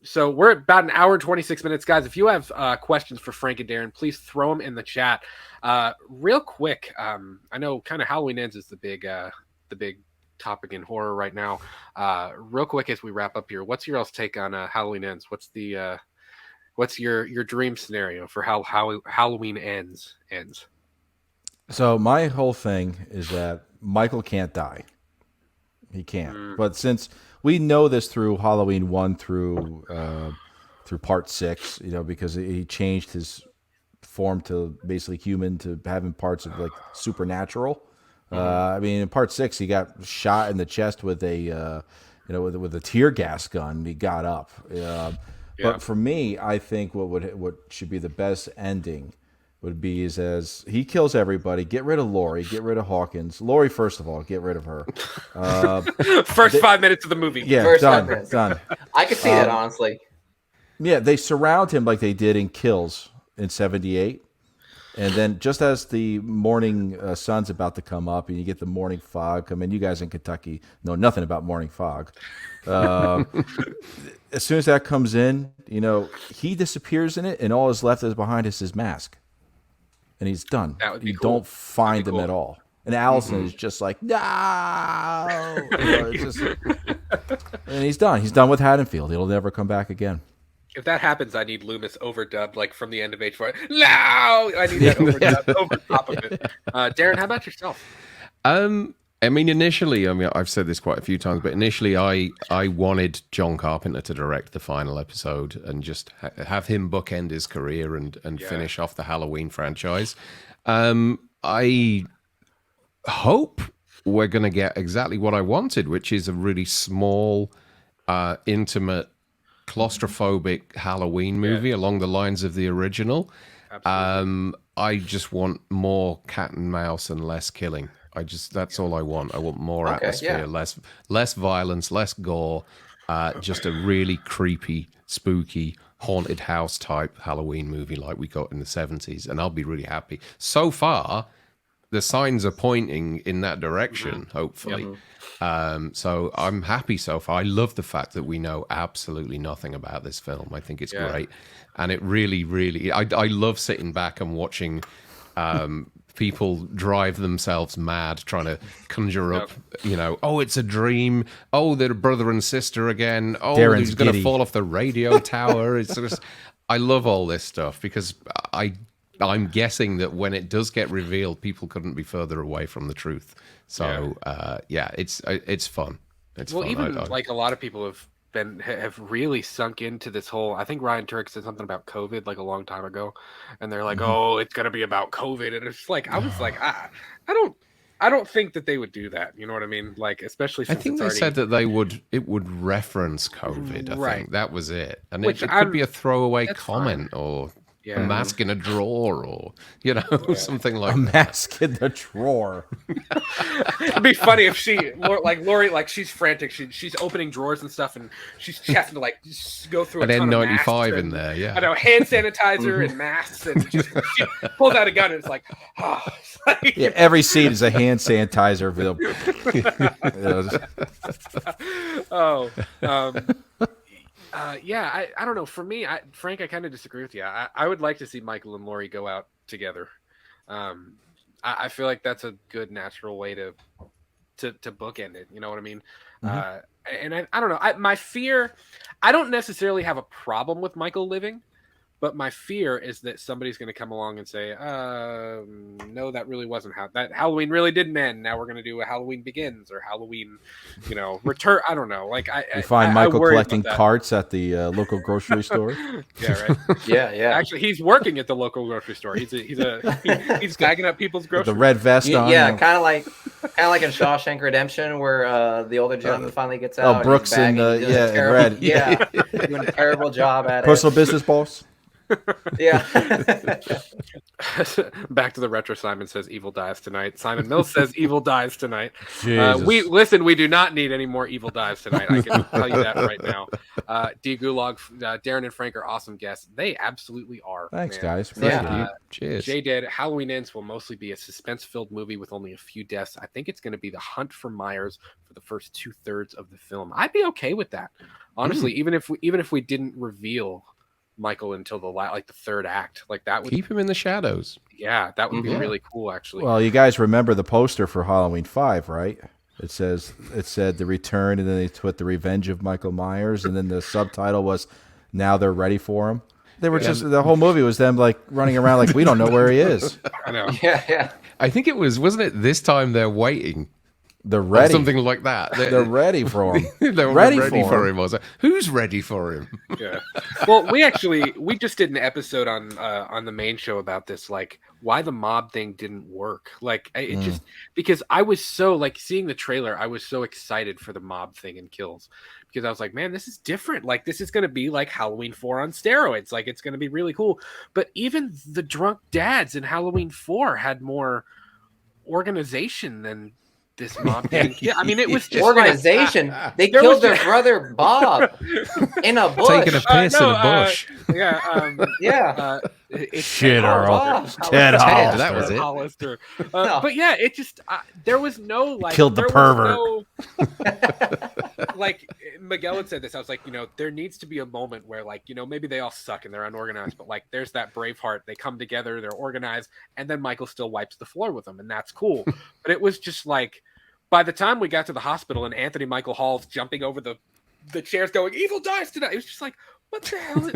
So we're at about an hour and 26 minutes, guys. If you have questions for Frank and Darren, please throw them in the chat. Real quick, I know kind of Halloween Ends is the big topic in horror right now. Real quick as we wrap up here, what's your else take on Halloween Ends? What's your dream scenario for how Halloween ends? So my whole thing is that Michael can't die. He can't. But since we know this through Halloween 1 through part 6, because he changed his form to basically human to having parts of like supernatural. I mean, in part 6, he got shot in the chest with a with a tear gas gun. He got up. But for me, I think what should be the best ending would be is as he kills everybody, get rid of Laurie, get rid of Hawkins. Laurie, first of all, get rid of her. First 5 minutes of the movie. Yeah, First done. I could see that, honestly. Yeah, they surround him like they did in Kills in 78. And then just as the morning sun's about to come up and you get the morning fog come in, you guys in Kentucky know nothing about morning fog. As soon as that comes in, he disappears in it and all is left is behind is his mask. And he's done. You don't find him at all. And Allison is just like, no. And he's done. He's done with Haddonfield. He'll never come back again. If that happens, I need Loomis overdubbed like from the end of H4. No, I need that overdubbed over top of it. Darren, how about yourself? I mean, initially, I've said this quite a few times, but initially, I wanted John Carpenter to direct the final episode and just have him bookend his career and finish off the Halloween franchise. I hope we're going to get exactly what I wanted, which is a really small, intimate, claustrophobic Halloween movie along the lines of the original. I just want more cat and mouse and less killing. That's all I want. I want more atmosphere, less violence, less gore, just a really creepy, spooky, haunted house type Halloween movie like we got in the 70s, and I'll be really happy. So far, the signs are pointing in that direction, hopefully. So I'm happy so far. I love the fact that we know absolutely nothing about this film. I think it's great. And it really, really, I love sitting back and watching people drive themselves mad trying to conjure up, oh, it's a dream. Oh, they're brother and sister again. Oh, Darren's he's going to fall off the radio tower. It's just, I love all this stuff because I'm guessing that when it does get revealed, people couldn't be further away from the truth. So, it's fun. It's fun. Even like a lot of people have really sunk into this whole. I think Ryan Turk said something about COVID like a long time ago, and they're like, "Oh, it's gonna be about COVID," and it's like I was like, I don't think that they would do that. You know what I mean? Like, especially since I think they said that it would reference COVID. I think that was it, and it could be a throwaway comment or. A mask in a drawer or, something like that. A mask in the drawer. It'd be funny if Lori, like she's frantic. She's opening drawers and stuff and she's having to like just go through an N95 in there, I know, hand sanitizer and masks and she pulls out a gun and it's like, every scene is a hand sanitizer. I don't know. For me, Frank, I kind of disagree with you. I would like to see Michael and Laurie go out together. I feel like that's a good natural way to bookend it. You know what I mean? And I don't know. My fear, I don't necessarily have a problem with Michael living, but my fear is that somebody's going to come along and say, no, that really wasn't how that Halloween really didn't end. Now we're going to do a Halloween Begins or Halloween, return. I don't know. Like you find Michael collecting carts at the local grocery store. Yeah, right. Yeah. Actually, he's working at the local grocery store. He's bagging up people's groceries. The red vest on. Yeah, kind of like in Shawshank Redemption, where the older gentleman finally gets out. Brooks and red. Yeah, doing a terrible job at Personal business boss. Yeah. Back to the retro. Simon says evil dies tonight. Simon Mills says evil dies tonight. Jesus. We do not need any more evil dives tonight. I can tell you that right now. D Gulag, Darren and Frank are awesome guests. They absolutely are. Thanks, man. guys. Yeah. Thank you. Cheers. Jay Dead, Halloween Ends will mostly be a suspense-filled movie with only a few deaths. I think it's going to be the hunt for Myers for the first 2/3 of the film. I'd be okay with that, honestly. Even if we didn't reveal Michael until the third act, like that would Keep him in the shadows. yeah, that would be Mhm. really cool, actually. Well, you guys remember the poster for Halloween 5, right? It said the return, and then they put the revenge of Michael Myers, and then the subtitle was now they're ready for him. They were just the whole movie was them like running around like we don't know where he is. I know. Yeah. I think it wasn't it this time they're waiting? They're Or ready. something like that. They're ready for him. They're ready ready for for him. him. I was like, who's ready for him? Yeah. Well, we just did an episode on the main show about this, like why the mob thing didn't work. Like it just because I was so like seeing the trailer, I was so excited for the mob thing and kills because I was like, man, this is different. Like this is going to be like Halloween 4 on steroids. Like it's going to be really cool. But even the drunk dads in Halloween 4 had more organization than this mob did. Yeah, I mean it was just Organization. They there killed was their just- brother Bob in a bush. Taking a piss in a bush. Yeah, Yeah. it's Shit, Ted Earl. Hollister. Ted Ted, Hollister. that was it. Hollister. No. But yeah, it just there was no like Killed the there pervert. was no- like Miguel had said this. I was like, there needs to be a moment where like maybe they all suck and they're unorganized, but like there's that Braveheart. They come together, they're organized, and then Michael still wipes the floor with them, and that's cool. But it was just like by the time we got to the hospital and Anthony Michael Hall's jumping over the chairs, going "Evil dies tonight," it was just like, what the hell?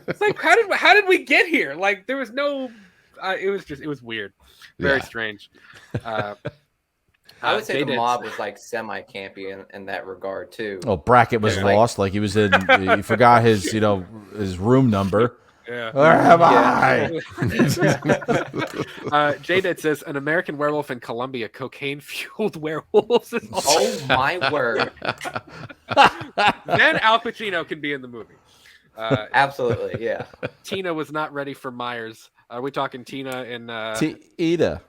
It's like how did we get here? Like there was no. It was weird, very Yeah. strange. I would say Jay the did- mob was like semi-campy in that regard too. Oh, Brackett was Yeah. lost. Like he was in. He forgot his his room number. Yeah. Where am Yeah. I? J-Dad says an American Werewolf in Colombia, cocaine-fueled werewolves. Is Oh my word! Then Al Pacino can be in the movie. Absolutely, yeah. Tina was not ready for Myers. Are we talking Tina in Ida. NH?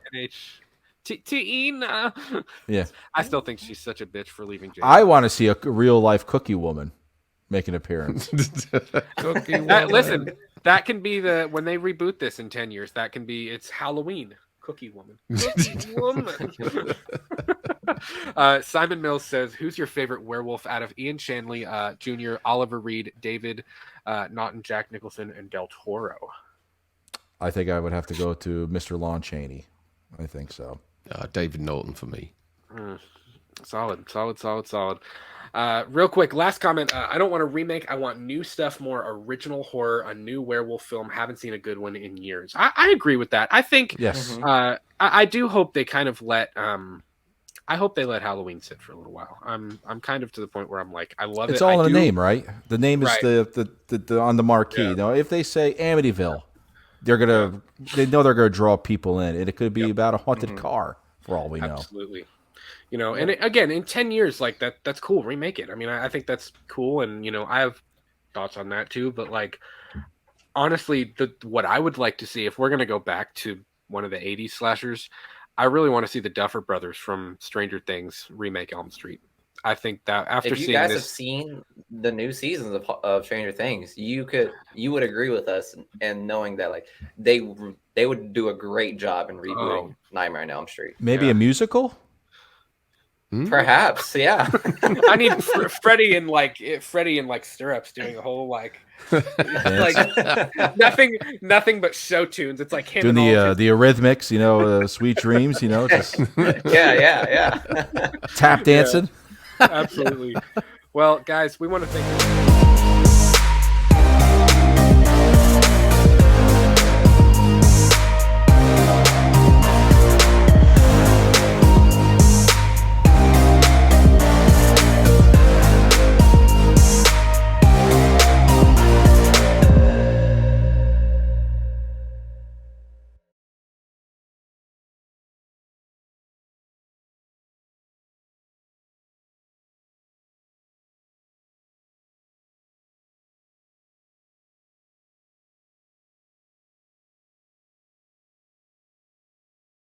Tina. Yeah. I still think she's such a bitch for leaving J. I want to see a real life cookie woman make an appearance. Listen, that can be when they reboot this in 10 years. That can be it's Halloween. Cookie Woman. Cookie Woman. Simon Mills says, "Who's your favorite werewolf out of Ian Shanley, Jr., Oliver Reed, David Naughton, Jack Nicholson, and Del Toro?" I think I would have to go to Mr. Lon Chaney. I think so. David Norton for me. Solid. Real quick, last comment. I don't want a remake. I want new stuff, more original horror, a new werewolf film. Haven't seen a good one in years. I agree with that. I think. Yes. I do hope they kind of let. I hope they let Halloween sit for a little while. I'm kind of to the point where I'm like, I love It's it. all I in the do- name, right? The name is Right. the on the marquee. Yeah. You know, if they say Amityville, they know they're gonna draw people in. And it could be about a haunted car for all we know. Absolutely. And again, in 10 years, like that's cool. Remake it. I mean, I think that's cool. And, I have thoughts on that too. But like, honestly, what I would like to see, if we're going to go back to one of the 80s slashers, I really want to see the Duffer Brothers from Stranger Things remake Elm Street. I think that after If you seeing guys have this, seen the new seasons of Stranger Things, you would agree with us and knowing that like they would do a great job in rebooting Nightmare on Elm Street. Maybe a musical? Perhaps, yeah. I need Freddy in like stirrups doing a whole like nothing but show tunes. It's like him Doing and all the Eurythmics, Sweet Dreams, just yeah. tap dancing. Absolutely. Well, guys, we want to thank